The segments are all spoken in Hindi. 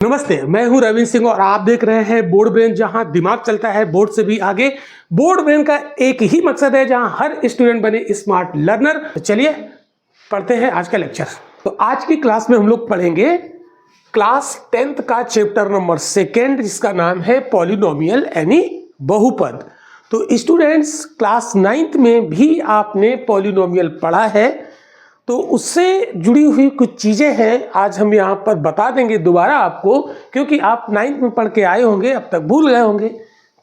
नमस्ते, मैं हूं रविंद्र सिंह और आप देख रहे हैं बोर्ड ब्रेन, जहां दिमाग चलता है बोर्ड से भी आगे। बोर्ड ब्रेन का एक ही मकसद है, जहां हर स्टूडेंट बने स्मार्ट लर्नर। तो चलिए पढ़ते हैं आज का लेक्चर। तो आज की क्लास में हम लोग पढ़ेंगे क्लास 10th का चैप्टर नंबर 2, जिसका नाम है पॉलिनोमियल यानी बहुपद। तो स्टूडेंट्स, क्लास 9th में भी आपने पॉलिनोमियल पढ़ा है, तो उससे जुड़ी हुई कुछ चीज़ें हैं आज हम यहाँ पर बता देंगे दोबारा आपको, क्योंकि आप 9th में पढ़ के आए होंगे, अब तक भूल गए होंगे।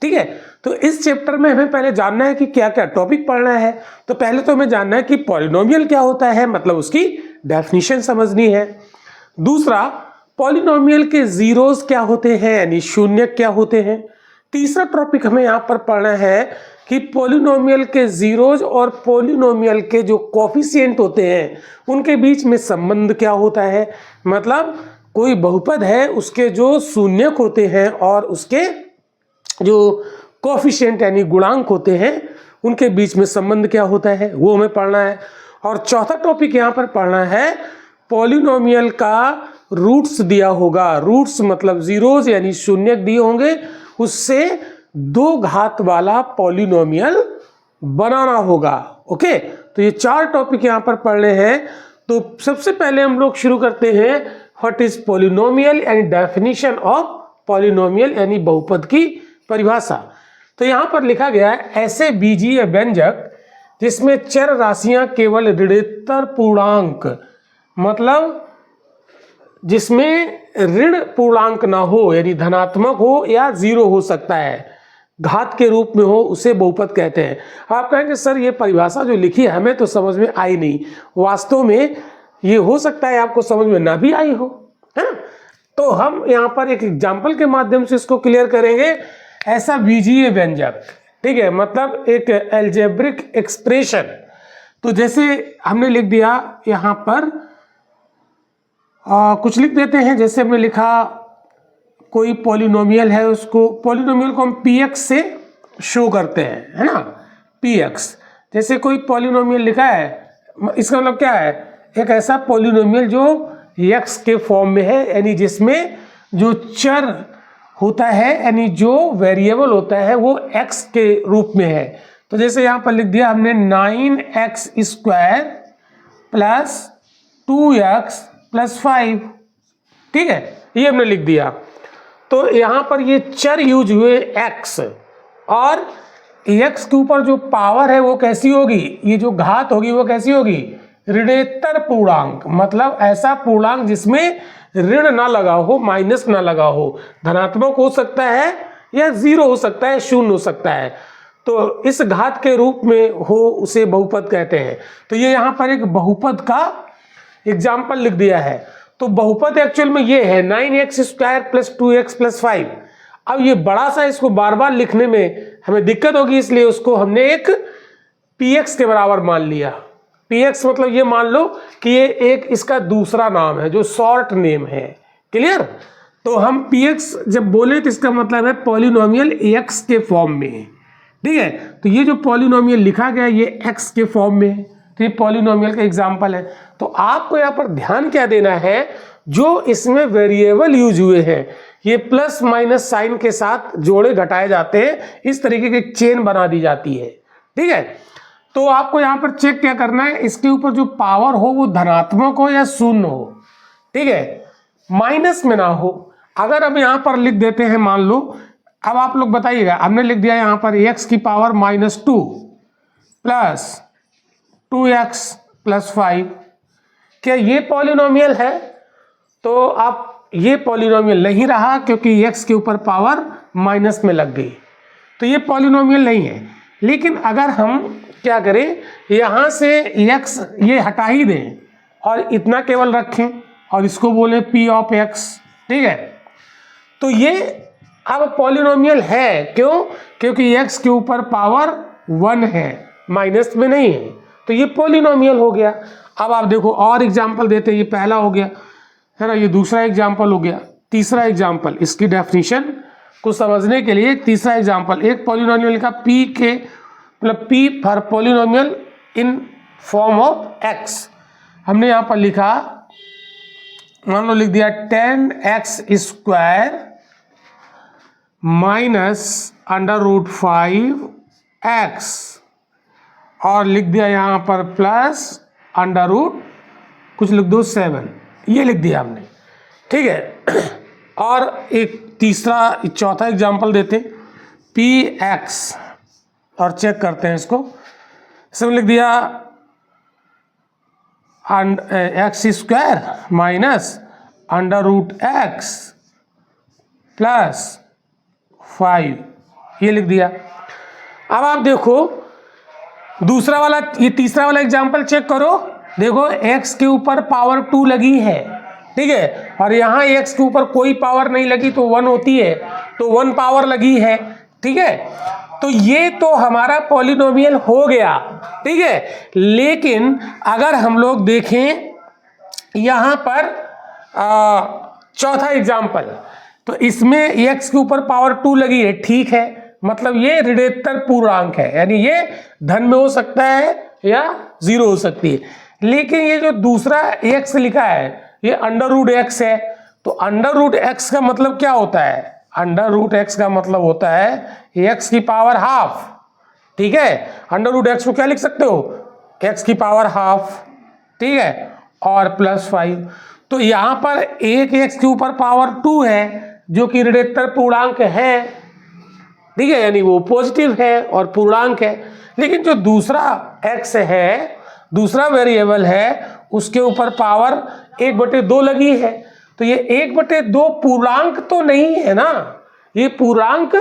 ठीक है, तो इस चैप्टर में हमें पहले जानना है कि क्या क्या टॉपिक पढ़ना है। तो पहले तो हमें जानना है कि पॉलिनोमियल क्या होता है, मतलब उसकी डेफिनेशन समझनी है। दूसरा, पॉलिनोमियल के जीरोस क्या होते हैं यानी शून्य क्या होते हैं। तीसरा टॉपिक हमें यहाँ पर पढ़ना है कि पॉलिनोमियल के जीरोज और पॉलिनोमियल के जो कोफिशिएंट होते हैं उनके बीच में संबंध क्या होता है, मतलब कोई बहुपद है उसके जो शून्यक होते हैं और उसके जो कोफिशिएंट यानी गुणांक होते हैं उनके बीच में संबंध क्या होता है, वो हमें पढ़ना है। और चौथा टॉपिक यहाँ पर पढ़ना है, पॉलिनोमियल का रूट्स दिया होगा। रूट्स मतलब जीरोज यानी शून्यक दिए होंगे, उससे 2 घात वाला पॉलिनोमियल बनाना होगा। ओके, तो ये 4 टॉपिक यहाँ पर पढ़ने हैं। तो सबसे पहले हम लोग शुरू करते हैं व्हाट इज पॉलिनोमियल यानी डेफिनेशन ऑफ पॉलिनोमियल यानी बहुपद की परिभाषा। तो यहाँ पर लिखा गया है, ऐसे बीजीय व्यंजक जिसमें चर राशियां केवल ऋणोत्तर पूर्णांक, मतलब जिसमें ऋण पूर्णांक ना हो यानी धनात्मक हो या जीरो हो सकता है, घात के रूप में हो, उसे बहुपद कहते हैं। आप कहेंगे सर ये परिभाषा जो लिखी है हमें तो समझ में आई नहीं। वास्तव में ये हो सकता है आपको समझ में ना भी आई हो, है ना। तो हम यहाँ पर एक एग्जाम्पल के माध्यम से इसको क्लियर करेंगे। ऐसा बीजीय व्यंजक, ठीक है, मतलब एक एल्जेब्रिक एक्सप्रेशन। तो जैसे हमने लिख दिया यहाँ पर कुछ लिख देते हैं। जैसे हमने लिखा कोई पॉलिनोमियल है, उसको पॉलिनोमियल को हम px से शो करते हैं, है ना, px। जैसे कोई पॉलिनोमियल लिखा है, इसका मतलब क्या है, एक ऐसा पॉलिनोमियल जो x के फॉर्म में है, यानी जिसमें जो चर होता है यानी जो वेरिएबल होता है वो x के रूप में है। तो जैसे यहाँ पर लिख दिया हमने 9x² प्लस 2x प्लस 5, ठीक है, ये हमने लिख दिया। तो यहाँ पर ये चर यूज हुए x, और x के ऊपर जो पावर है वो कैसी होगी, ये जो घात होगी वो कैसी होगी, ऋणोत्तर पूर्णांक, मतलब ऐसा पूर्णांक जिसमें ऋण ना लगा हो, माइनस ना लगा हो, धनात्मक हो सकता है या जीरो हो सकता है, शून्य हो सकता है। तो इस घात के रूप में हो उसे बहुपद कहते हैं। तो ये यहाँ पर एक बहुपद का एग्जाम्पल लिख दिया है। तो बहुपद एक्चुअल में ये है 9x² प्लस 2x प्लस 5। अब ये बड़ा सा, इसको बार बार लिखने में हमें दिक्कत होगी, इसलिए उसको हमने एक px के बराबर मान लिया। px मतलब ये मान लो कि ये एक इसका दूसरा नाम है जो शॉर्ट नेम है। क्लियर। तो हम px जब बोले तो इसका मतलब है पॉलिनोमियल x के फॉर्म में है, ठीक है। तो ये जो पॉलिनोमियल लिखा गया ये x के फॉर्म में है, तो ये पॉलिनोमियल का एग्जाम्पल है। तो आपको यहाँ पर ध्यान क्या देना है, जो इसमें वेरिएबल यूज हुए हैं ये प्लस माइनस साइन के साथ जोड़े घटाए जाते हैं, इस तरीके की चेन बना दी जाती है, ठीक है। तो आपको यहाँ पर चेक क्या करना है, इसके ऊपर जो पावर हो वो धनात्मक हो या शून्य हो, ठीक है, माइनस में ना हो। अगर अब यहाँ पर लिख देते हैं, मान लो, अब आप लोग बताइएगा, हमने लिख दिया यहाँ पर x की पावर -2 प्लस 2x प्लस 5, क्या ये पॉलिनोमियल है? तो आप ये पॉलिनोमियल नहीं रहा, क्योंकि x के ऊपर पावर माइनस में लग गई, तो ये पॉलिनोमियल नहीं है। लेकिन अगर हम क्या करें, यहाँ से x ये हटा ही दें और इतना केवल रखें और इसको बोले p ऑफ x, ठीक है, तो ये अब पॉलिनोमियल है। क्यों? क्योंकि x के ऊपर पावर 1 है, माइनस में नहीं है, तो ये पॉलिनोमियल हो गया। अब आप देखो और एग्जाम्पल देते हैं, ये पहला हो गया, है ना, ये दूसरा एग्जाम्पल हो गया। तीसरा एग्जाम्पल, इसकी डेफिनेशन को समझने के लिए तीसरा एग्जाम्पल, एक पॉलिनोमियल का p के मतलब p for polynomial in form of x। हमने यहाँ पर लिखा मान लो लिख दिया 10x² माइनस √5x और लिख दिया यहाँ पर प्लस √ कुछ लिख दो 7, ये लिख दिया हमने, ठीक है। और एक चौथा एग्जाम्पल देते हैं px और चेक करते हैं इसको। इसमें लिख दिया x² माइनस √x प्लस 5, ये लिख दिया। अब आप देखो दूसरा वाला, ये तीसरा वाला एग्जाम्पल चेक करो। देखो x के ऊपर पावर 2 लगी है, ठीक है, और यहाँ x के ऊपर कोई पावर नहीं लगी तो 1 होती है, तो 1 पावर लगी है, ठीक है। तो ये तो हमारा पॉलिनोमियल हो गया, ठीक है। लेकिन अगर हम लोग देखें यहाँ पर चौथा एग्जाम्पल, तो इसमें x के ऊपर पावर 2 लगी है, ठीक है, मतलब ये ऋणात्मक पूर्णांक है, यानी ये धन में हो सकता है या 0 हो सकती है। लेकिन ये जो दूसरा x लिखा है ये √x है, तो √x का मतलब क्या होता है? √x का मतलब होता है x की पावर हाफ, ठीक है। √x को क्या लिख सकते हो? x की पावर हाफ, ठीक है, और प्लस 5। तो यहाँ पर एक x के ऊपर पावर 2 है जो कि ऋणात्मक पूर्णांक है, ठीक है, यानी वो पॉजिटिव है और पूर्णांक है। लेकिन जो दूसरा x है, दूसरा वेरिएबल है, उसके ऊपर पावर 1/2 लगी है, तो ये 1/2 पूर्णांक तो नहीं है ना, ये पूर्णांक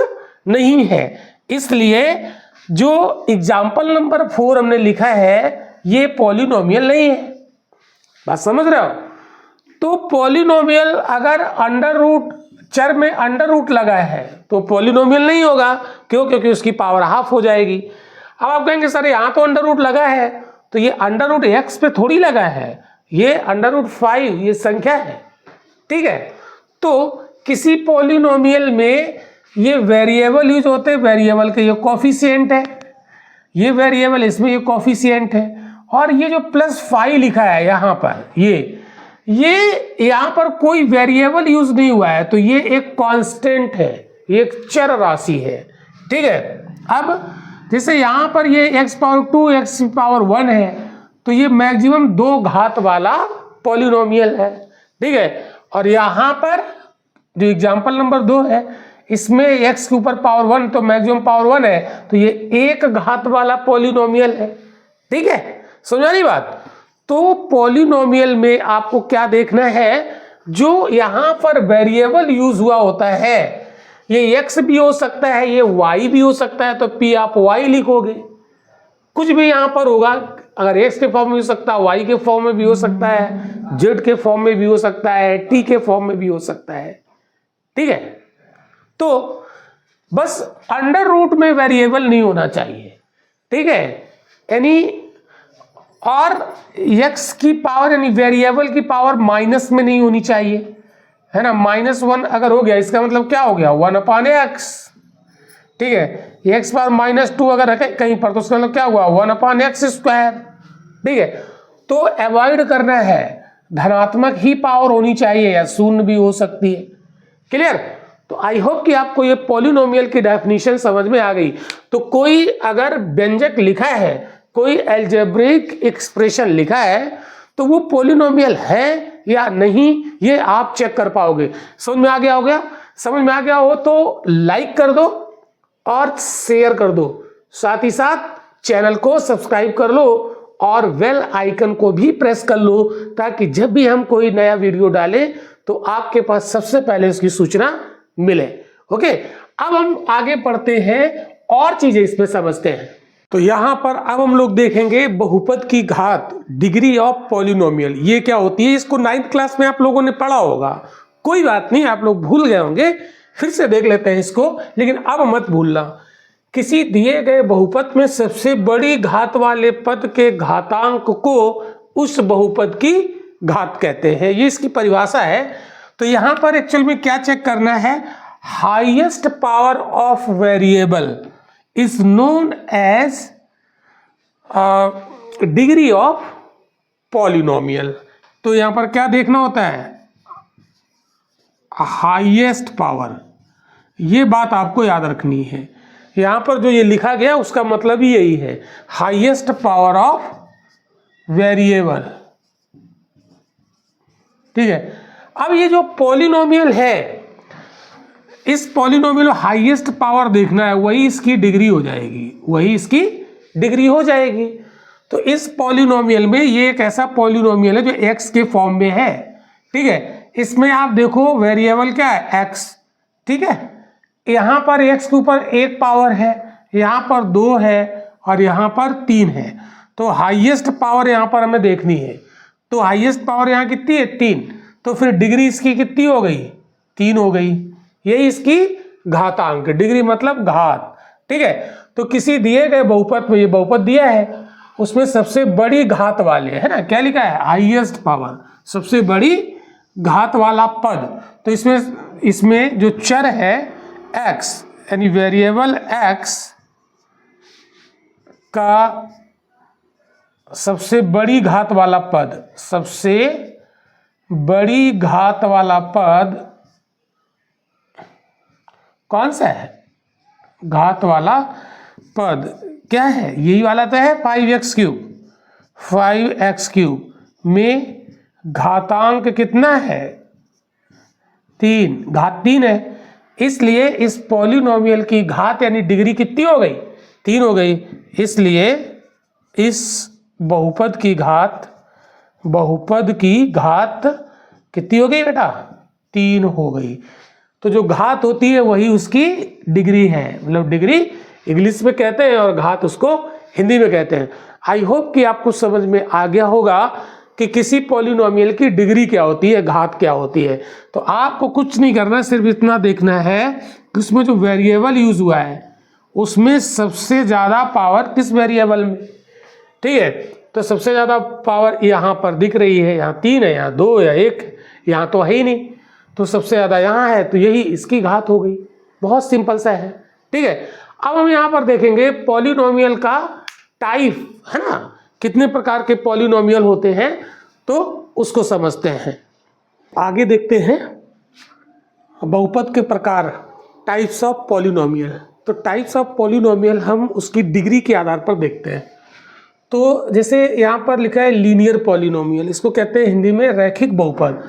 नहीं है। इसलिए जो एग्जाम्पल नंबर 4 हमने लिखा है ये पॉलिनोमियल नहीं है। बात समझ रहे हो? तो पॉलिनोमियल अगर चर में √ लगा है तो पॉलिनोमियल नहीं होगा, क्यों? क्योंकि उसकी पावर हाफ हो जाएगी। अब आप कहेंगे सर यहाँ तो √ लगा है, तो ये √x पे थोड़ी लगा है, ये √5 ये संख्या है, ठीक है। तो किसी पॉलिनोमियल में ये वेरिएबल यूज होते हैं, वेरिएबल के ये कोफिशिएंट है, ये वेरिएबल इसमें ये कोफिशिएंट है, और ये जो +5 लिखा है यहाँ पर, ये यहाँ पर कोई वेरिएबल यूज नहीं हुआ है, तो ये एक कांस्टेंट है, ये एक चर राशि है, ठीक है। अब जैसे यहाँ पर ये x⁻2 x⁻1 है, तो ये मैक्सिमम 2 घात वाला पॉलिनोमियल है, ठीक है। और यहाँ पर जो एग्जाम्पल नंबर 2 है, इसमें x के ऊपर पावर 1 तो मैक्सिमम पावर 1 है, तो ये 1 घात वाला पॉलिनोमियल है, ठीक है। समझा नहीं बात? तो पॉलिनोमियल में आपको क्या देखना है, जो यहाँ पर वेरिएबल यूज हुआ होता है, ये x भी हो सकता है, ये y भी हो सकता है, तो p आप y लिखोगे। कुछ भी यहाँ पर होगा, अगर x के फॉर्म में हो सकता है, y के फॉर्म में भी हो सकता है, z के फॉर्म में भी हो सकता है, t के फॉर्म में भी हो सकता है, ठीक है। तो बस √ में वेरिएबल नहीं होना चाहिए, ठीक है, यानी और x की पावर यानी वेरिएबल की पावर माइनस में नहीं होनी चाहिए, है ना। -1 अगर हो गया इसका मतलब क्या हो गया? 1/x, ठीक है। x पावर -2 अगर है कहीं पर तो उसका मतलब क्या हुआ? 1/x², ठीक है। तो अवॉइड करना है, धनात्मक ही पावर होनी चाहिए या शून्य भी हो सकती है। क्लियर? तो आई होप कि आपको ये पॉलिनोमियल की डेफिनेशन समझ में आ गई। तो कोई अगर व्यंजक लिखा है, कोई अलजेब्रिक एक्सप्रेशन लिखा है, तो वो पॉलिनोमियल है या नहीं ये आप चेक कर पाओगे। समझ में आ गया? हो गया? समझ में आ गया हो तो लाइक कर दो और शेयर कर दो, साथ ही साथ चैनल को सब्सक्राइब कर लो और बेल आइकन को भी प्रेस कर लो, ताकि जब भी हम कोई नया वीडियो डालें तो आपके पास सबसे पहले उसकी सूचना मिले। ओके, अब हम आगे बढ़ते हैं और चीजें इसमें समझते हैं। तो यहां पर अब हम लोग देखेंगे बहुपद की घात, डिग्री ऑफ पॉलिनोमियल, ये क्या होती है। इसको 9th क्लास में आप लोगों ने पढ़ा होगा, कोई बात नहीं, आप लोग भूल गए होंगे, फिर से देख लेते हैं इसको, लेकिन अब मत भूलना। किसी दिए गए बहुपद में सबसे बड़ी घात वाले पद के घातांक को उस बहुपद की घात कहते हैं, ये इसकी परिभाषा है। तो यहां पर एक्चुअल में क्या चेक करना है, highest power of variable is known as degree of polynomial. तो यहां पर क्या देखना होता है, हाईएस्ट पावर, ये बात आपको याद रखनी है। यहाँ पर जो ये लिखा गया उसका मतलब ही यही है, हाईएस्ट पावर ऑफ वेरिएबल। ठीक है, अब ये जो पॉलिनोमियल है, इस पॉलिनोमियल हाईएस्ट पावर देखना है, वही इसकी डिग्री हो जाएगी, वही इसकी डिग्री हो जाएगी। तो इस पॉलिनोमियल में ये एक ऐसा पॉलिनोमियल है जो एक्स के फॉर्म में है। ठीक है, इसमें आप देखो वेरिएबल क्या है, एक्स। ठीक है, यहाँ पर एक्स के ऊपर एक पावर है, यहाँ पर 2 है और यहाँ पर 3 है। तो हाईएस्ट पावर यहाँ पर हमें देखनी है। तो हाईएस्ट पावर यहाँ कितनी है, 3। तो फिर डिग्री इसकी कितनी हो गई, 3 हो गई। यही इसकी घातांक, डिग्री मतलब घात। ठीक है, तो किसी दिए गए बहुपद में, ये बहुपद दिया है, उसमें सबसे बड़ी घात वाले, है ना, क्या लिखा है, हाईएस्ट पावर, सबसे बड़ी घात वाला पद। तो इसमें जो चर है x, यानी वेरिएबल x का सबसे बड़ी घात वाला पद, सबसे बड़ी घात वाला पद कौन सा है, घात वाला पद क्या है, यही वाला तो है 5x3। 5x3 में घातांक कितना है, 3, घात 3 है। इसलिए इस पॉलिनोमियल की घात यानी डिग्री कितनी हो गई, 3 हो गई। इसलिए इस बहुपद की घात कितनी हो गई बेटा, 3 हो गई। तो जो घात होती है वही उसकी डिग्री है, मतलब डिग्री इंग्लिश में कहते हैं और घात उसको हिंदी में कहते हैं। आई होप कि आपको समझ में आ गया होगा कि किसी पॉलिनोमियल की डिग्री क्या होती है, घात क्या होती है। तो आपको कुछ नहीं करना, सिर्फ इतना देखना है कि उसमें जो वेरिएबल यूज हुआ है उसमें सबसे ज़्यादा पावर किस वेरिएबल में। ठीक है, तो सबसे ज़्यादा पावर यहाँ पर दिख रही है, यहाँ 3 है, यहाँ 2 या 1, यहाँ तो है ही नहीं, तो सबसे ज़्यादा यहाँ है, तो यही इसकी घात हो गई। बहुत सिंपल सा है। ठीक है, अब हम यहाँ पर देखेंगे पॉलिनोमियल का टाइप, है ना, कितने प्रकार के पॉलिनोमियल होते हैं, तो उसको समझते हैं। आगे देखते हैं बहुपद के प्रकार, टाइप्स ऑफ पॉलिनोमियल। तो टाइप्स ऑफ पॉलिनोमियल हम उसकी डिग्री के आधार पर देखते हैं। तो जैसे यहाँ पर लिखा है लीनियर पॉलिनोमियल, इसको कहते हैं हिंदी में रैखिक बहुपद।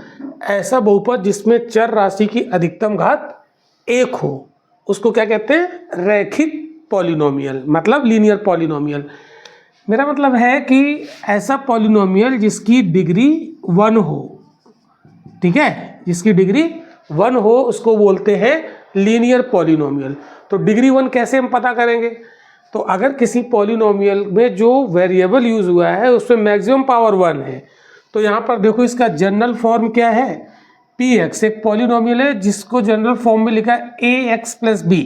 ऐसा बहुपद जिसमें चर राशि की अधिकतम घात 1 हो, उसको क्या कहते हैं, रैखिक पॉलिनोमियल, मतलब लीनियर पॉलिनोमियल। मेरा मतलब है कि ऐसा पॉलिनोमियल जिसकी डिग्री 1 हो। ठीक है, जिसकी डिग्री 1 हो उसको बोलते हैं लीनियर पॉलिनोमियल। तो डिग्री 1 कैसे हम पता करेंगे, तो अगर किसी पॉलिनोमियल में जो वेरिएबल यूज हुआ है उसमें मैक्सिमम पावर 1 है, तो यहाँ पर देखो इसका जनरल फॉर्म क्या है, px। एक पॉलिनोमियल है जिसको जनरल फॉर्म में लिखा है ax + b।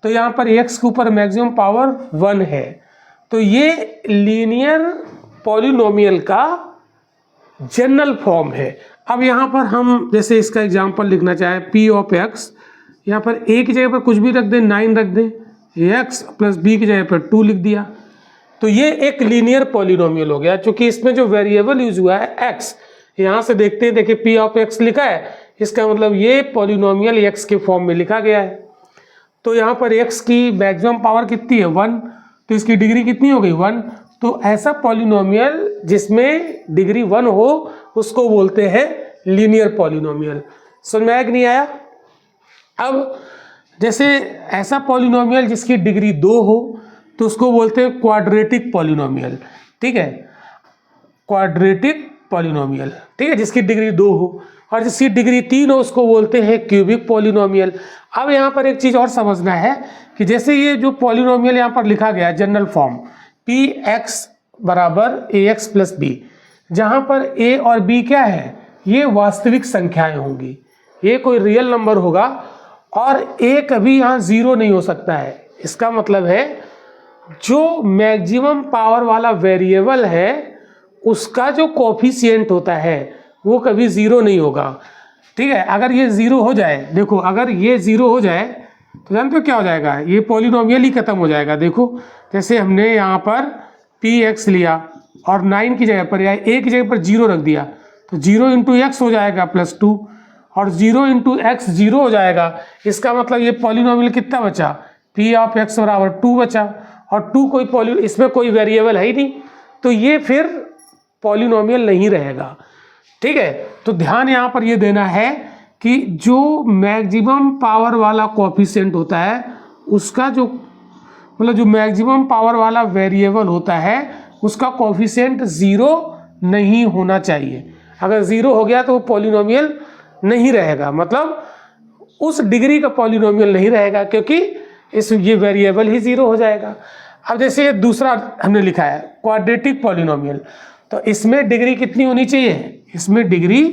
तो यहाँ पर x के ऊपर मैक्सिमम पावर 1 है, तो ये लीनियर पॉलिनोमियल का जनरल फॉर्म है। अब यहाँ पर हम जैसे इसका एग्जांपल लिखना चाहे p ऑफ x, यहाँ पर a की जगह पर कुछ भी रख दें, 9 रख दें, x + b की जगह पर 2 लिख दिया, तो ये एक लीनियर पॉलिनोमियल हो गया। चूंकि इसमें जो वेरिएबल यूज हुआ है x, यहाँ से देखते हैं, देखिए p ऑफ x लिखा है, इसका मतलब ये पॉलिनोमियल x के फॉर्म में लिखा गया है। तो यहाँ पर x की मैक्सिमम पावर कितनी है, 1, तो इसकी डिग्री कितनी हो गई, 1। तो ऐसा पॉलिनोमियल जिसमें डिग्री 1 हो उसको बोलते हैं लीनियर पॉलिनोमियल। समझ में आया कि नहीं आया। अब जैसे ऐसा पॉलिनोमियल जिसकी डिग्री 2 हो तो उसको बोलते हैं क्वाड्रेटिक पॉलिनोमियल। ठीक है, क्वाड्रेटिक पॉलिनोमियल, ठीक है, जिसकी डिग्री 2 हो। और जिसकी डिग्री 3 हो उसको बोलते हैं क्यूबिक पॉलिनोमियल। अब यहाँ पर एक चीज़ और समझना है कि जैसे ये जो पॉलिनोमियल यहाँ पर लिखा गया है general form px = ax + b, जहाँ पर a और b क्या है, ये वास्तविक संख्याएं होंगी, ये कोई रियल नंबर होगा और a कभी यहाँ 0 नहीं हो सकता है। इसका मतलब है जो मैक्सिमम पावर वाला वेरिएबल है उसका जो कोफिशिएंट होता है वो कभी 0 नहीं होगा। ठीक है, अगर ये 0 हो जाए, देखो अगर ये 0 हो जाए तो जानते हो क्या हो जाएगा, ये पॉलिनोमियल ही खत्म हो जाएगा। देखो जैसे हमने यहाँ पर px लिया और 9 की जगह पर या a की जगह पर 0 रख दिया, तो 0 × x हो जाएगा +2, और 0 इंटू एक्स 0 हो जाएगा। इसका मतलब ये पॉलिनोमियल कितना बचा, पी ऑफ एक्स बराबर 2 बचा, और 2 कोई इसमें कोई वेरिएबल है ही नहीं, तो ये फिर पॉलिनोमियल नहीं रहेगा। ठीक है, तो ध्यान यहाँ पर ये देना है कि जो मैक्सिमम पावर वाला कोएफिशिएंट होता है उसका जो मतलब जो मैक्सिमम पावर वाला वेरिएबल होता है उसका कोएफिशिएंट 0 नहीं होना चाहिए। अगर 0 हो गया तो वो पॉलिनोमियल नहीं रहेगा, मतलब उस डिग्री का पॉलिनोमियल नहीं रहेगा, क्योंकि ये वेरिएबल ही 0 हो जाएगा। अब जैसे दूसरा हमने लिखा है क्वाड्रेटिक पॉलिनोमियल, तो इसमें डिग्री कितनी होनी चाहिए, इसमें डिग्री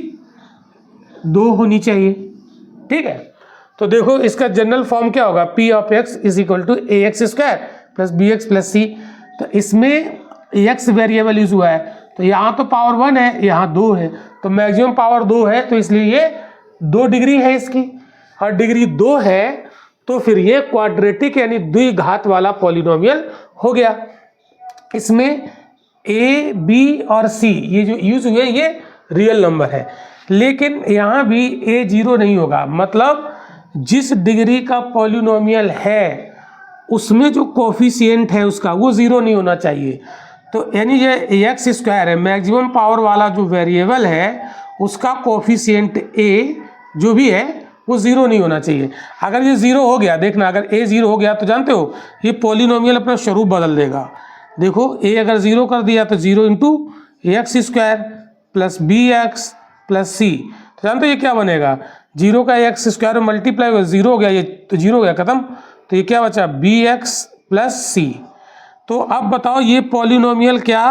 2 होनी चाहिए। ठीक है, तो देखो इसका जनरल फॉर्म क्या होगा, P of X is equal to A X square plus B X plus C. तो इसमें एक्स वेरिएबल यूज हुआ है, तो यहाँ तो पावर 1 है, यहाँ 2 है, तो मैक्सिमम पावर 2 है, तो इसलिए ये 2 डिग्री है इसकी, और डिग्री 2 है तो फिर ये क्वाड्रेटिक यानी द्विघात वाला पॉलिनोमियल हो गया। इसमें ए बी और सी ये जो यूज हुए ये रियल नंबर है, लेकिन यहाँ भी ए 0 नहीं होगा, मतलब जिस डिग्री का पॉलिनोमियल है उसमें जो कोफिशिएंट है उसका वो 0 नहीं होना चाहिए। तो यानी ये एक्स स्क्वायर है, मैक्सिमम पावर वाला जो वेरिएबल है उसका कोफिशिएंट ए जो भी है वो 0 नहीं होना चाहिए। अगर ये 0 हो गया, देखना अगर ए 0 हो गया तो जानते हो ये पॉलिनोमियल अपना स्वरूप बदल देगा। देखो ए अगर 0 कर दिया तो 0 into X square plus B X plus C, तो जानते हो ये क्या बनेगा, 0 का एक्स स्क्वायर में मल्टीप्लाई हुआ 0 हो गया, ये तो 0 हो गया खत्म, तो ये क्या बचा बी एक्स प्लस सी। तो अब बताओ ये पॉलिनोमियल क्या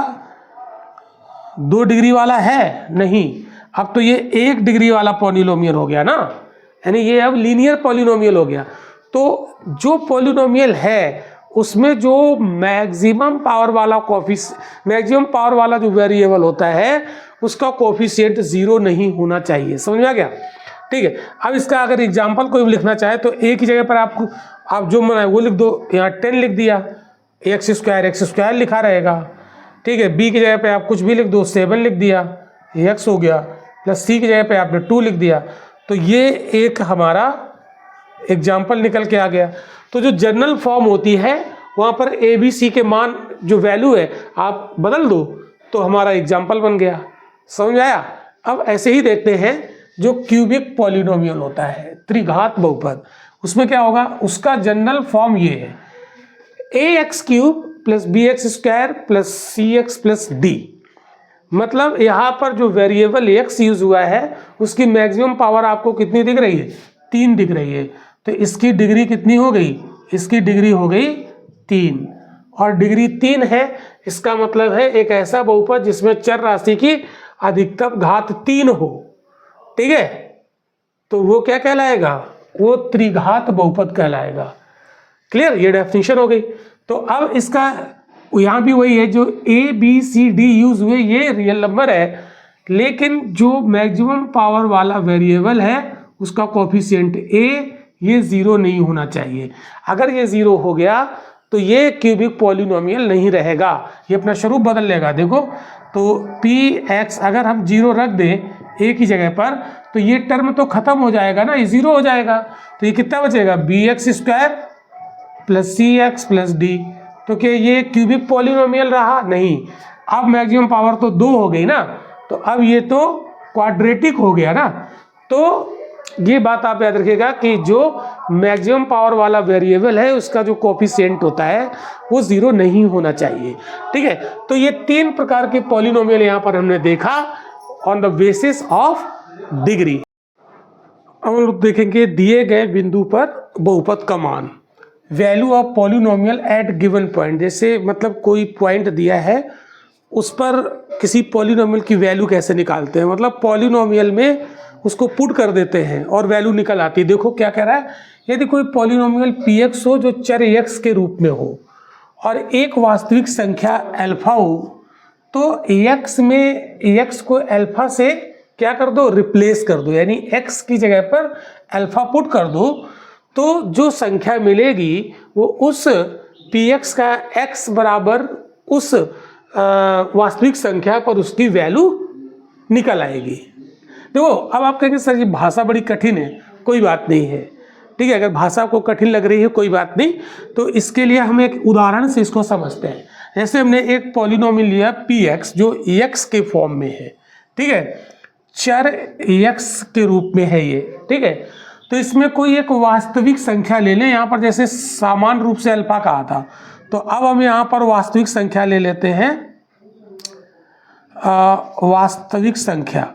2 डिग्री वाला है, नहीं, अब तो ये 1 डिग्री वाला पॉलिनोमियल हो गया ना, यानी ये अब लीनियर पॉलिनोमियल हो गया। तो जो पॉलिनोमियल है उसमें जो मैक्सिमम पावर वाला जो वेरिएबल होता है उसका कोफिशिएंट 0 नहीं होना चाहिए। समझ में आ गया? ठीक है, अब इसका अगर एग्जाम्पल कोई लिखना चाहे तो ए की जगह पर आप जो बनाए वो लिख दो, यहाँ 10 लिख दिया, एक्स स्क्वायर लिखा रहेगा। ठीक है, बी की जगह पे आप कुछ भी लिख दो, 7 लिख दिया, एक्स हो गया, प्लस सी की जगह पे आपने 2 लिख दिया, तो ये एक हमारा एग्जाम्पल निकल के आ गया। तो जो जनरल फॉर्म होती है वहाँ पर ए बी सी के मान जो वैल्यू है आप बदल दो तो हमारा एग्जाम्पल बन गया। समझ आया? अब ऐसे ही देखते हैं जो क्यूबिक पॉलिनोमियल होता है, त्रिघात बहुपद, उसमें क्या होगा, उसका जनरल फॉर्म ये है A X cube plus B X square plus C X plus D. मतलब यहाँ पर जो वेरिएबल एक्स यूज हुआ है उसकी मैक्सिमम पावर आपको कितनी दिख रही है, 3 दिख रही है, तो इसकी डिग्री कितनी हो गई, इसकी डिग्री हो गई 3, और डिग्री 3 है, इसका मतलब है एक ऐसा बहुपद जिसमें चर राशि की अधिकतम घात 3 हो। ठीक है, तो वो क्या कहलाएगा, वो त्रिघात बहुपद कहलाएगा। क्लियर, ये डेफिनेशन हो गई। तो अब इसका यहाँ भी वही है, जो A B C D use हुए ये रियल नंबर है, लेकिन जो मैक्सिमम पावर वाला वेरिएबल है उसका कोफिशिएंट ए ये 0 नहीं होना चाहिए। अगर ये 0 हो गया तो ये क्यूबिक पॉलिनोमियल नहीं रहेगा, ये अपना स्वरूप बदल लेगा। देखो तो पी एक्स अगर हम 0 रख दें ए की जगह पर तो ये टर्म तो खत्म हो जाएगा ना, ये 0 हो जाएगा, तो ये कितना बचेगा, B X square plus C X plus D. तो क्या ये क्यूबिक पॉलिनोमियल रहा, नहीं। अब मैक्सिमम पावर तो 2 हो गई ना, तो अब ये तो क्वाड्रेटिक हो गया ना। तो ये बात आप याद रखिएगा कि जो मैक्सिमम पावर वाला वेरिएबल है उसका जो कोफिशिएंट होता है वो 0 नहीं होना चाहिए। ठीक है, तो ये 3 प्रकार के पॉलिनोमियल यहाँ पर हमने देखा on the basis of degree. अब हम लोग देखेंगे दिए गए बिंदु पर बहुपद का मान, value of polynomial at given point. जैसे मतलब कोई पॉइंट दिया है उस पर किसी पॉलिनोमियल की वैल्यू कैसे निकालते हैं, मतलब पॉलिनोमियल में उसको पुट कर देते हैं और वैल्यू निकल आती है। देखो क्या कह रहा है, यदि कोई पॉलिनोमियल पी एक्स हो जो चर एक्स के रूप में हो और एक वास्तविक संख्या अल्फा हो, तो एक्स में एक्स को अल्फा से क्या कर दो, रिप्लेस कर दो, यानी एक्स की जगह पर अल्फा पुट कर दो, तो जो संख्या मिलेगी वो उस पी एक्स का एक्स बराबर उस वास्तविक संख्या पर उसकी वैल्यू निकल आएगी। देखो अब आप कहेंगे सर ये भाषा बड़ी कठिन है, कोई बात नहीं है, ठीक है। अगर भाषा को कठिन लग रही है कोई बात नहीं, तो इसके लिए हम एक उदाहरण से इसको समझते हैं। जैसे हमने एक पॉलिनोमियल लिया px जो x के फॉर्म में है, ठीक है, चर x के रूप में है ये, ठीक है। तो इसमें कोई एक वास्तविक संख्या ले लें, यहाँ पर जैसे सामान्य रूप से अल्फा कहा था, तो अब हम यहाँ पर वास्तविक संख्या ले लेते हैं, वास्तविक संख्या।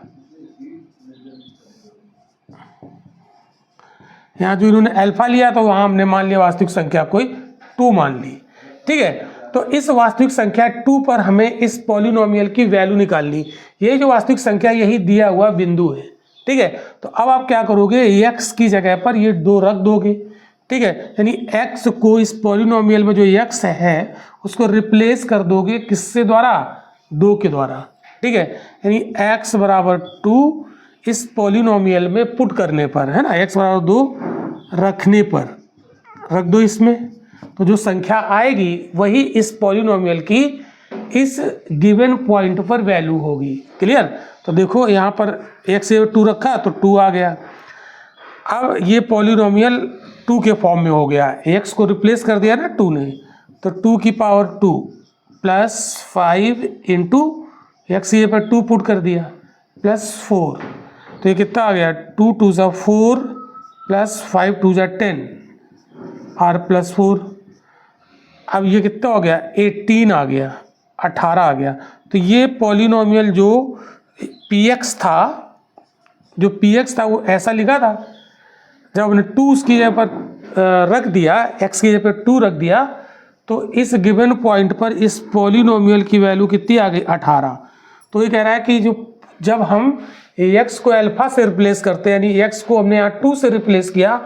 यहाँ जो इन्होंने अल्फा लिया तो वहाँ हमने मान लिया वास्तविक संख्या कोई 2 मान ली, ठीक है। तो इस वास्तविक संख्या 2 पर हमें इस पॉलिनोमियल की वैल्यू निकालनी, ये जो वास्तविक संख्या यही दिया हुआ बिंदु है, ठीक है। तो अब आप क्या करोगे, x की जगह पर ये 2 रख दोगे, ठीक है। यानी x को इस पॉलिनोमियल में जो x है उसको रिप्लेस कर दोगे किससे द्वारा, 2 के द्वारा, ठीक है। यानी x बराबर 2 इस पॉलिनोमियल में पुट करने पर, है ना, x बराबर 2 रखने पर रख दो इसमें, तो जो संख्या आएगी वही इस पॉलिनोमियल की इस गिवन पॉइंट पर वैल्यू होगी। क्लियर। तो देखो यहाँ पर x से 2 रखा तो 2 आ गया। अब ये पॉलिनोमियल 2 के फॉर्म में हो गया, x को रिप्लेस कर दिया ना 2 ने, तो 2 की पावर 2 प्लस 5 इंटू x ये पर 2 पुट कर दिया प्लस 4, तो ये कितना आ गया, 2 2 ज़ा 4 प्लस 5 2 ज़ा 10 और प्लस 4। अब ये कितना हो गया, 18 आ गया, 18 आ गया। तो ये पॉलिनोमियल जो px था वो ऐसा लिखा था, जब हमने 2 उसकी जगह पर रख दिया, x की जगह पर 2 रख दिया, तो इस गिवन पॉइंट पर इस पॉलिनोमियल की वैल्यू कितनी आ गई, 18। तो ये कह रहा है कि जब हम x को अल्फा से रिप्लेस करते हैं, यानी x को हमने यहाँ 2 से रिप्लेस किया,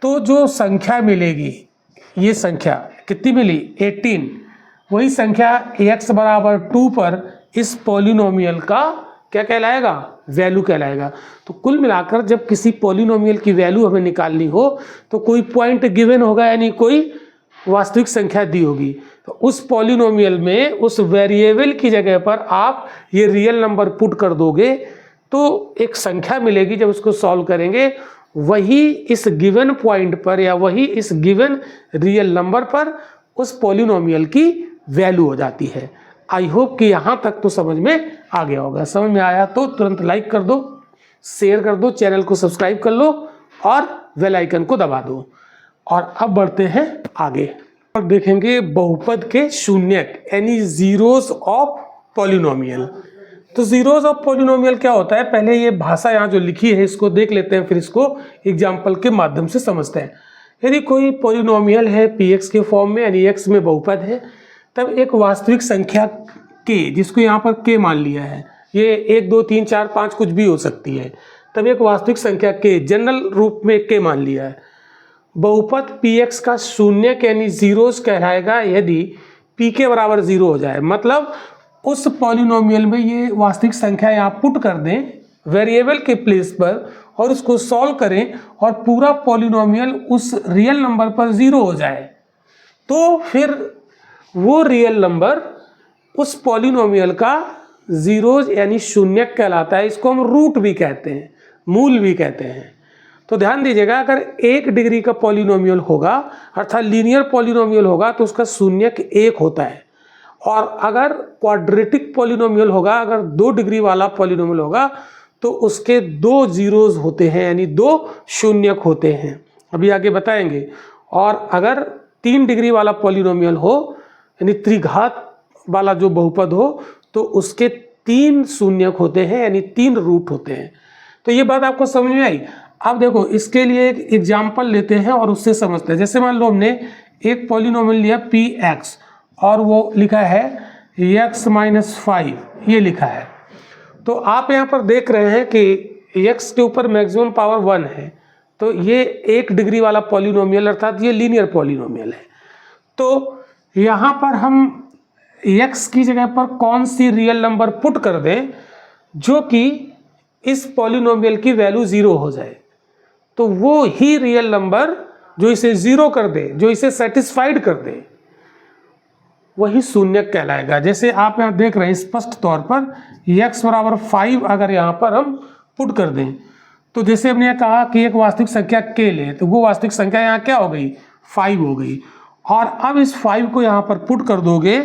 तो जो संख्या मिलेगी, ये संख्या कितनी मिली, 18, वही संख्या x बराबर 2 पर इस पॉलिनोमियल का क्या कहलाएगा, वैल्यू कहलाएगा। तो कुल मिलाकर जब किसी पॉलिनोमियल की वैल्यू हमें निकालनी हो तो कोई पॉइंट गिवन होगा, यानी कोई वास्तविक संख्या दी होगी, तो उस पॉलिनोमियल में उस वेरिएबल की जगह पर आप ये रियल नंबर पुट कर दोगे तो एक संख्या मिलेगी। जब उसको सॉल्व करेंगे वही इस गिवन पॉइंट पर या वही इस गिवन रियल नंबर पर उस पॉलिनोमियल की वैल्यू हो जाती है। आई होप कि यहाँ तक तो समझ में आ गया होगा। समझ में आया तो तुरंत लाइक कर दो, शेयर कर दो, चैनल को सब्सक्राइब कर लो और बेल आइकन को दबा दो। और अब बढ़ते हैं आगे और देखेंगे बहुपद के शून्यक, यानी जीरोस ऑफ पॉलिनोमियल। तो जीरोस ऑफ पॉलिनोमियल क्या होता है, पहले ये भाषा यहाँ जो लिखी है इसको देख लेते हैं, फिर इसको एग्जाम्पल के माध्यम से समझते हैं। यदि कोई पॉलिनोमियल है px के फॉर्म में, यानी x में बहुपद है, तब एक वास्तविक संख्या k, जिसको यहाँ पर k मान लिया है, ये 1 2 3 4 5 कुछ भी हो सकती है, तब एक वास्तविक संख्या k जनरल रूप में k मान लिया है। बहुपद px का शून्यक यानी जीरोस कहलाएगा यदि p के बराबर 0 हो जाए, मतलब उस पॉलिनोमियल में ये वास्तविक संख्या यहाँ पुट कर दें वेरिएबल के प्लेस पर और उसको सॉल्व करें और पूरा पॉलिनोमियल उस रियल नंबर पर 0 हो जाए, तो फिर वो रियल नंबर उस पॉलिनोमियल का जीरोस यानी शून्यक कहलाता है। इसको हम रूट भी कहते हैं, मूल भी कहते हैं। तो ध्यान दीजिएगा, अगर 1 डिग्री का पॉलिनोमियल होगा अर्थात लीनियर पॉलिनोमियल होगा तो उसका शून्यक 1 होता है, और अगर क्वाड्रेटिक पॉलिनोमियल होगा, अगर 2 डिग्री वाला पॉलिनोमियल होगा तो उसके 2 जीरोस होते हैं, यानी 2 शून्यक होते हैं, अभी आगे बताएंगे। और अगर 3 डिग्री वाला पॉलिनोमियल हो यानी त्रिघात वाला जो बहुपद हो तो उसके 3 शून्यक होते हैं, यानी 3 रूट होते हैं। तो ये बात आपको समझ में आई। अब देखो इसके लिए एक एग्जाम्पल लेते हैं और उससे समझते हैं। जैसे मान लो हमने एक पॉलिनोमियल लिया px और वो लिखा है x माइनस 5, ये लिखा है। तो आप यहाँ पर देख रहे हैं कि x के ऊपर मैक्सिमम पावर 1 है, तो ये 1 डिग्री वाला पॉलिनोमियल अर्थात ये लीनियर पॉलिनोमियल है। तो यहाँ पर हम x की जगह पर कौन सी रियल नंबर पुट कर दें जो कि इस पॉलिनोमियल की वैल्यू 0 हो जाए, तो वो ही रियल नंबर जो इसे 0 कर दे, जो इसे सेटिस्फाइड कर दे, वही शून्यक कहलाएगा। जैसे आप यहाँ देख रहे हैं स्पष्ट तौर पर x बराबर 5 अगर यहाँ पर हम पुट कर दें, तो जैसे हमने कहा कि एक वास्तविक संख्या k ले, तो वो वास्तविक संख्या यहाँ क्या हो गई, 5 हो गई। और अब इस 5 को यहाँ पर पुट कर दोगे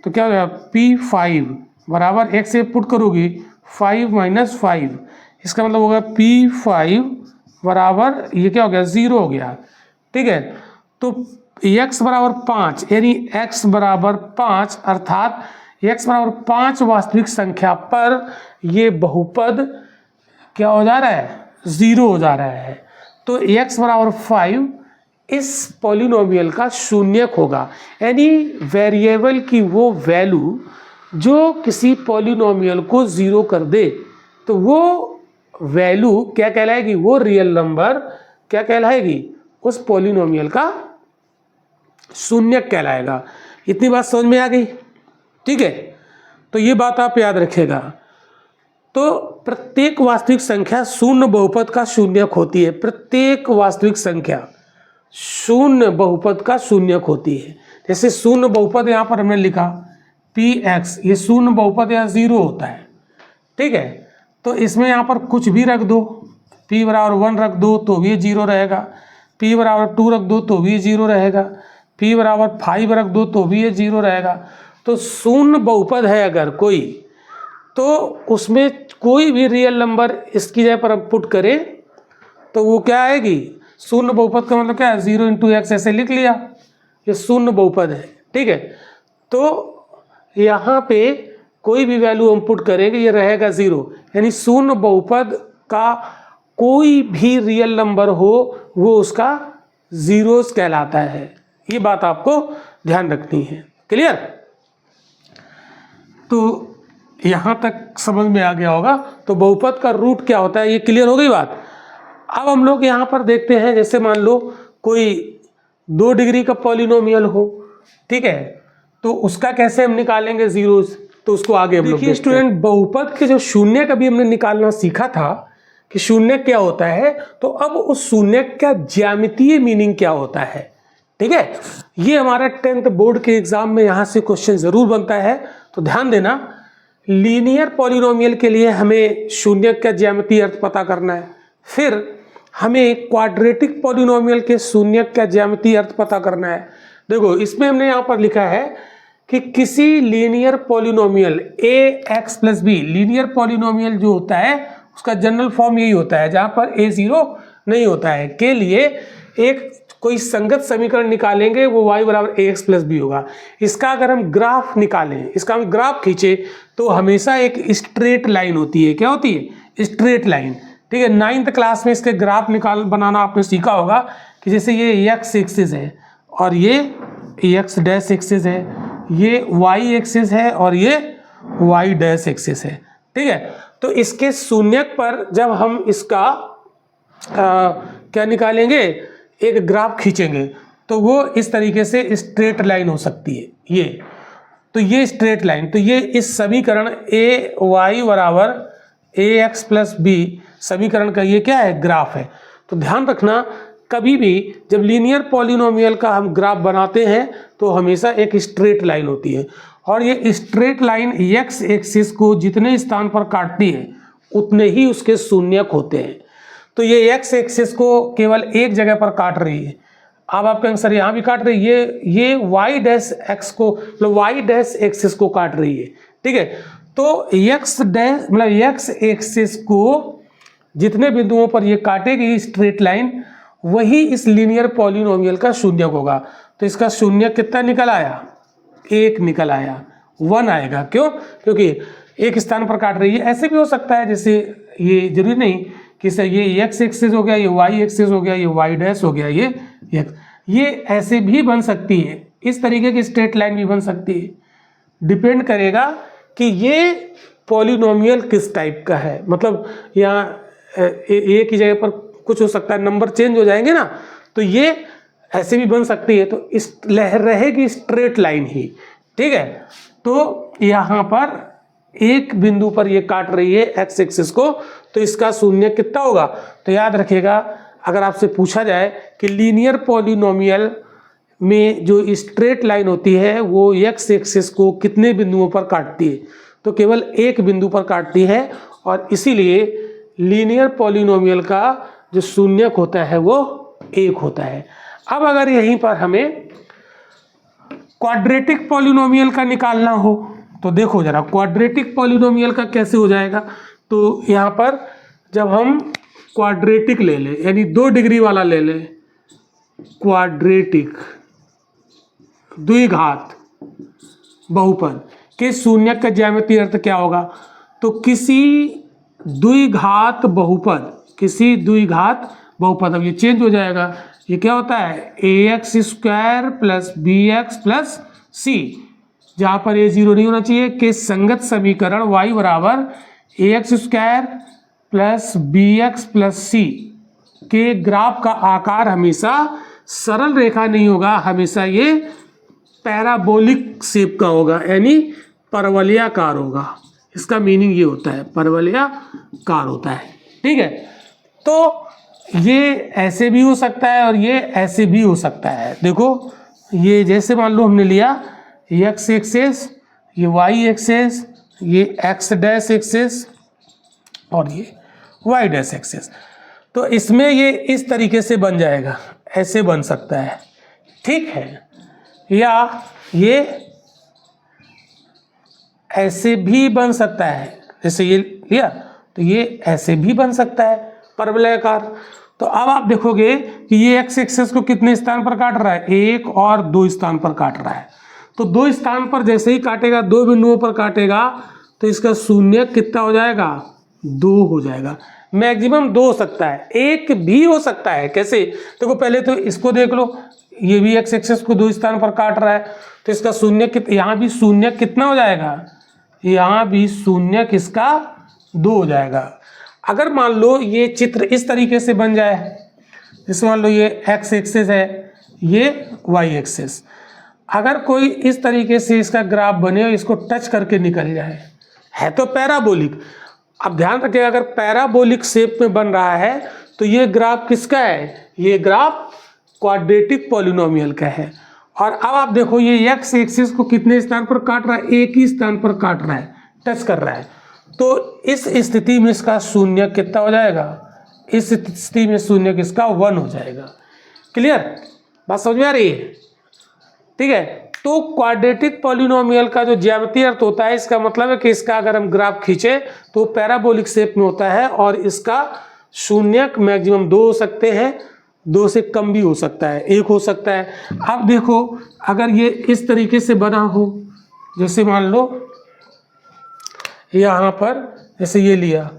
तो क्या हो जाएगा, P5 बराबर एक से पुट करोगे 5 - 5, इसका मतलब होगा P5 बराबर ये क्या हो गया, 0 हो गया। ठीक है, तो x बराबर 5 यानी x बराबर 5 अर्थात x बराबर 5 वास्तविक संख्या पर ये बहुपद क्या हो जा रहा है, 0 हो जा रहा है। तो x बराबर 5 इस पॉलिनोमियल का शून्यक होगा, यानी वेरिएबल की वो वैल्यू जो किसी पॉलिनोमियल को 0 कर दे तो वो वैल्यू क्या कहलाएगी, वो रियल नंबर क्या कहलाएगी, उस पॉलिनोमियल का शून्यक कहलाएगा। इतनी बात समझ में आ गई? ठीक है, तो ये बात आप याद रखिएगा। तो प्रत्येक वास्तविक संख्या शून्य बहुपद का शून्यक होती है, प्रत्येक वास्तविक संख्या शून्य बहुपद का शून्यक होती है। जैसे शून्य बहुपद यहाँ पर हमने लिखा px, ये शून्य बहुपद या 0 होता है। ठीक है, तो इसमें यहाँ पर कुछ भी रख दो, p बराबर 1 रख दो तो भी 0 रहेगा, p बराबर 2 रख दो तो भी 0 रहेगा, p बराबर 5 रख दो तो भी ये 0 रहेगा। तो शून्य बहुपद है अगर कोई, तो उसमें कोई भी रियल नंबर इसकी जगह पर हम पुट करें तो वो क्या आएगी, शून्य बहुपद का मतलब क्या है, 0 × x ऐसे लिख लिया, ये शून्य बहुपद है। ठीक है, तो यहाँ पे कोई भी वैल्यू हम पुट करेंगे ये रहेगा 0, यानी शून्य बहुपद का कोई भी रियल नंबर हो वो उसका जीरोस कहलाता है। ये बात आपको ध्यान रखनी है। क्लियर? तो यहाँ तक समझ में आ गया होगा। तो बहुपद का रूट क्या होता है, ये क्लियर हो गई बात। अब हम लोग यहाँ पर देखते हैं, जैसे मान लो कोई 2 डिग्री का पॉलिनोमियल हो, ठीक है, तो उसका कैसे हम निकालेंगे जीरोस, तो उसको आगे हम लोग देखिए स्टूडेंट, बहुपद के जो शून्य कभी हमने निकालना सीखा था कि शून्य क्या होता है, तो अब उस शून्य का ज्यामितीय मीनिंग क्या होता है। ठीक है, ये हमारा 10th बोर्ड के एग्जाम में यहाँ से क्वेश्चन जरूर बनता है, तो ध्यान देना। लीनियर पॉलिनोमियल के लिए हमें शून्य का ज्यामितीय अर्थ पता करना है, फिर हमें क्वाड्रेटिक पॉलिनोमियल के शून्य का ज्यामितीय अर्थ पता करना है। देखो इसमें हमने यहाँ पर लिखा है कि किसी linear polynomial ax + b, linear polynomial जो होता है उसका जनरल फॉर्म यही होता है जहाँ पर a0 नहीं होता है, के लिए एक कोई संगत समीकरण निकालेंगे, वो y बराबर ax + b होगा। इसका अगर हम ग्राफ निकालें, इसका हम ग्राफ खींचे तो हमेशा एक स्ट्रेट लाइन होती है। क्या होती है? Straight line. ठीक है, 9th क्लास में इसके ग्राफ बनाना आपने सीखा होगा कि जैसे ये x एक्सिस है और ये x डैश एक्सिस है, ये y एक्सिस है और ये y डैश एक्सिस है। ठीक है, तो इसके शून्यक पर जब हम इसका क्या निकालेंगे, एक ग्राफ खींचेंगे तो वो इस तरीके से स्ट्रेट लाइन हो सकती है। ये तो ये स्ट्रेट लाइन, तो ये इस समीकरण ay बराबर ax + b समीकरण का ये क्या है, ग्राफ है। तो ध्यान रखना, कभी भी जब लीनियर पॉलिनोमियल का हम ग्राफ बनाते हैं तो हमेशा एक स्ट्रेट लाइन होती है, और ये स्ट्रेट लाइन x एक्सिस को जितने स्थान पर काटती है उतने ही उसके शून्यक होते हैं। तो ये x एक्सिस को केवल एक जगह पर काट रही है। अब आप कहेंगे सर यहाँ भी काट रही है, ये y डैश x को मतलब y डैश एक्सिस को काट रही है। ठीक है, तो x डैश मतलब x एक्सिस को जितने बिंदुओं पर ये काटेगी स्ट्रेट लाइन, वही इस लीनियर पॉलिनोमियल का शून्यक होगा। तो इसका शून्यक कितना निकल आया, 1 निकल आया, 1 आएगा। क्यों? क्योंकि एक स्थान पर काट रही है। ऐसे भी हो सकता है, जैसे ये जरूरी नहीं कि सर ये x एक्सिस हो गया, ये y एक्सिस हो गया, ये y डैश हो गया, ये ऐसे भी बन सकती है। इस तरीके की स्ट्रेट लाइन भी बन सकती है। डिपेंड करेगा कि ये पॉलिनोमियल किस टाइप का है। मतलब यहाँ एक ही जगह पर कुछ हो सकता है, नंबर चेंज हो जाएंगे ना, तो ये ऐसे भी बन सकती है। तो इस रहेगी स्ट्रेट लाइन ही। ठीक है, तो यहाँ पर एक बिंदु पर ये काट रही है x एक्सिस को, तो इसका शून्य कितना होगा। तो याद रखिएगा, अगर आपसे पूछा जाए कि लीनियर पॉलिनोमियल में जो स्ट्रेट लाइन होती है वो x एक्सिस को कितने बिंदुओं पर काटती है, तो केवल एक बिंदु पर काटती है। और इसीलिए लीनियर पॉलिनोमियल का जो शून्यक होता है वो 1 होता है। अब अगर यहीं पर हमें क्वाड्रेटिक पॉलिनोमियल का निकालना हो तो देखो जरा क्वाड्रेटिक पॉलिनोमियल का कैसे हो जाएगा। तो यहाँ पर जब हम क्वाड्रेटिक ले लें यानी 2 डिग्री वाला ले लें, क्वाड्रेटिक द्विघात बहुपद के शून्यक का ज्यामितीय अर्थ क्या होगा। तो किसी द्विघात बहुपद, अब ये चेंज हो जाएगा, ये क्या होता है ax² plus bx plus c, जहाँ पर ये 0 नहीं होना चाहिए, के संगत समीकरण y बराबर ax² plus bx plus c के ग्राफ का आकार हमेशा सरल रेखा नहीं होगा, हमेशा ये पैराबोलिक शेप का होगा यानी परवलयाकार होगा। इसका मीनिंग ये होता है परवलयाकार होता है। ठीक है, तो ये ऐसे भी हो सकता है और ये ऐसे भी हो सकता है। देखो ये जैसे मान लो हमने लिया x एक्सेस, ये y एक्सेस, ये x डैश एक्सेस और ये y डैश एक्सेस, तो इसमें ये इस तरीके से बन जाएगा, ऐसे बन सकता है। ठीक है, या ये ऐसे भी बन सकता है, जैसे ये लिया तो ये ऐसे भी बन सकता है परवलयाकार। तो अब आप देखोगे कि ये x एक्सेस को कितने स्थान पर काट रहा है, 1 और 2 स्थान पर काट रहा है। तो 2 स्थान पर जैसे ही काटेगा, 2 बिंदुओं पर काटेगा, तो इसका शून्य कितना हो जाएगा, 2 हो जाएगा। मैक्सिमम 2 हो सकता है, 1 भी हो सकता है। कैसे, देखो पहले तो इसको देख लो, ये भी x एक्सेस को 2 स्थान पर काट रहा है, तो इसका शून्य यहाँ भी शून्य कितना हो जाएगा, यहाँ भी शून्य किसका 2 हो जाएगा। अगर मान लो ये चित्र इस तरीके से बन जाए, जैसे मान लो ये x एक्सेस है, ये y एक्सेस, अगर कोई इस तरीके से इसका ग्राफ बने और इसको टच करके निकल जाए, है तो पैराबोलिक। अब ध्यान रखिएगा अगर पैराबोलिक शेप में बन रहा है तो ये ग्राफ किसका है, ये ग्राफ क्वाड्रेटिक पॉलिनोमियल का है। और अब आप देखो ये x एक्सिस को कितने स्थान पर काट रहा है, 1 ही स्थान पर काट रहा है, टच कर रहा है। तो इस स्थिति में इसका शून्य कितना हो जाएगा, इस स्थिति में शून्य किसका 1 हो जाएगा। क्लियर, बात समझ में आ रही है। ठीक है, तो क्वाड्रेटिक पॉलिनोमियल का जो ज्यामितीय अर्थ होता है, इसका मतलब है कि इसका अगर हम ग्राफ खींचे तो पैराबोलिक शेप में होता है और इसका शून्यक मैक्सिमम 2 हो सकते हैं, 2 से कम भी हो सकता है, 1 हो सकता है। अब देखो अगर ये इस तरीके से बना हो, जैसे मान लो यहाँ पर जैसे ये लिया,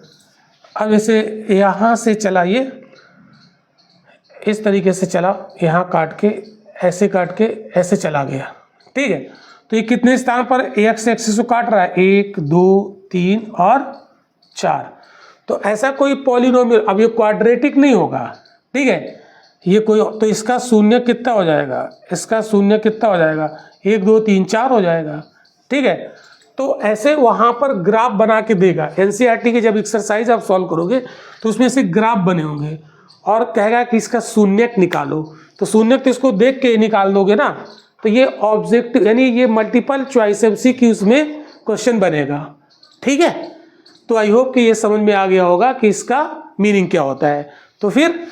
अब ऐसे यहाँ से चला, ये इस तरीके से चला, यहाँ काट के ऐसे काट के ऐसे चला गया। ठीक है, तो ये कितने स्थान पर x एक्सिस को काट रहा है, 1 2 3 और 4। तो ऐसा कोई पॉलिनोमियल, अब ये क्वाड्रेटिक नहीं होगा। ठीक है, ये कोई, तो इसका शून्य कितना हो जाएगा, इसका शून्य कितना हो जाएगा, 1 2 3 4 हो जाएगा। ठीक है, तो ऐसे वहाँ पर ग्राफ बना के देगा। एनसीईआरटी की जब एक्सरसाइज आप सॉल्व करोगे तो उसमें से ग्राफ बने होंगे और कहेगा कि इसका शून्यक निकालो, तो शून्यक तो इसको देख के निकाल दोगे ना। तो ये ऑब्जेक्टिव यानी ये मल्टीपल चॉइस MCQs में क्वेश्चन बनेगा। ठीक है, तो आई होप कि ये समझ में आ गया होगा कि इसका मीनिंग क्या होता है। तो फिर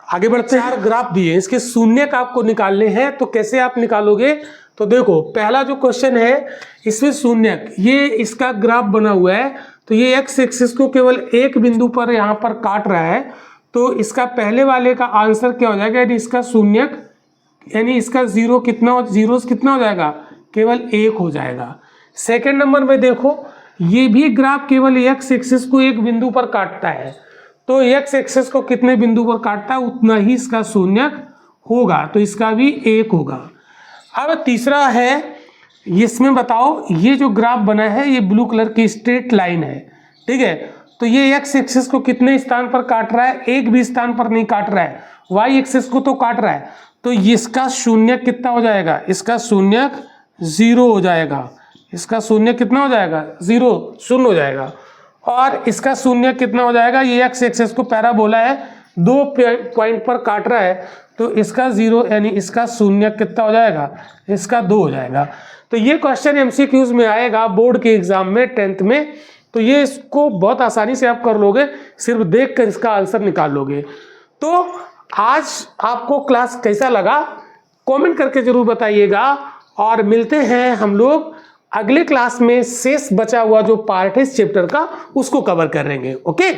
आगे बढ़ते हैं। 4 ग्राफ दिए, इसके शून्यक आपको निकालने हैं, तो कैसे आप निकालोगे। तो देखो पहला जो क्वेश्चन है इसमें शून्यक, ये इसका ग्राफ बना हुआ है, तो ये x एक्सिस को केवल एक बिंदु पर यहाँ पर काट रहा है, तो इसका पहले वाले का आंसर क्या हो जाएगा, यदि इसका शून्यक यानी इसका जीरोस कितना हो जाएगा, केवल 1 हो जाएगा। सेकंड नंबर में देखो ये भी ग्राफ केवल x एक्सिस को एक बिंदु पर काटता है, तो x एक्सिस को कितने बिंदु पर काटता है उतना ही इसका शून्यक होगा, तो इसका भी 1 होगा। अब तीसरा है, इसमें बताओ ये जो ग्राफ बना है ये ब्लू कलर की स्ट्रेट लाइन है। ठीक है, तो ये x एक्सिस को कितने स्थान पर काट रहा है, एक भी स्थान पर नहीं काट रहा है, y एक्सिस को तो काट रहा है, तो इसका शून्यक कितना हो जाएगा, इसका शून्यक 0 हो जाएगा। इसका शून्य कितना हो जाएगा, 0 शून्य हो जाएगा। और इसका शून्य कितना हो जाएगा, ये x एक्सिस को पैराबोला है, 2 पॉइंट पर काट रहा है, तो इसका 0 यानी इसका शून्य कितना हो जाएगा, इसका 2 हो जाएगा। तो ये क्वेश्चन MCQs में आएगा बोर्ड के एग्जाम में 10th में, तो ये इसको बहुत आसानी से आप कर लोगे, सिर्फ देख कर इसका आंसर निकाल लोगे। तो आज आपको क्लास कैसा लगा कमेंट करके जरूर बताइएगा, और मिलते हैं हम लोग अगले क्लास में। शेष बचा हुआ जो पार्ट है इस चैप्टर का उसको कवर करेंगे। ओके।